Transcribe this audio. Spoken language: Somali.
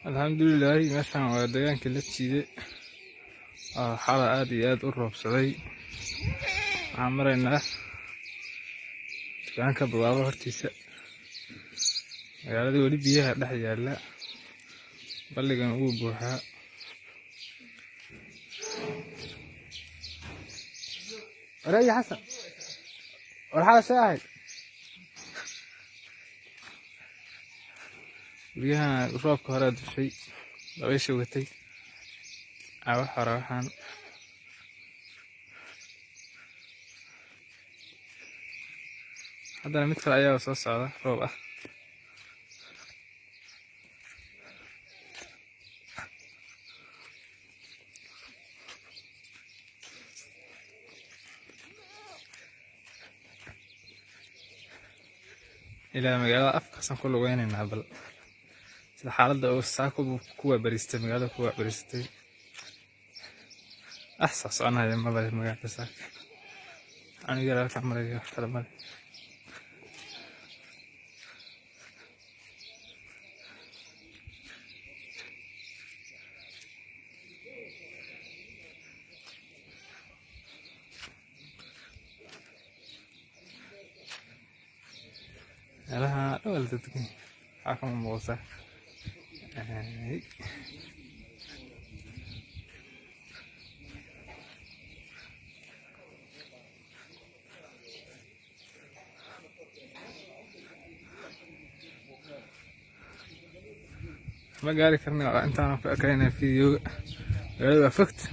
الحمد لله meeshan waa deegaanka la jiiday xaalad aad iyo aad u roobsaday waxaan maraynaa deegaanka barwaaqo hortiisa magaalada weli biyaha dhex yaala balligan wuu buuxaa wareey xasan waxaa soo ahayd guryahan roobka hore dushay dabaysha watay wax hore waxaan haddana mid kale ayaa soo socda roob ah ilaa magaalada afkasan ku lugeynayna bal sida xaaladda oo saako kuwa baristay magaalada kuwa baristay أحساس أنا لما بدي مقعد ساك أنا جرى أعمل إيه هذا مال لها أول تدقين حكم موسى ما قال لك انت انا كاين فيديو فكت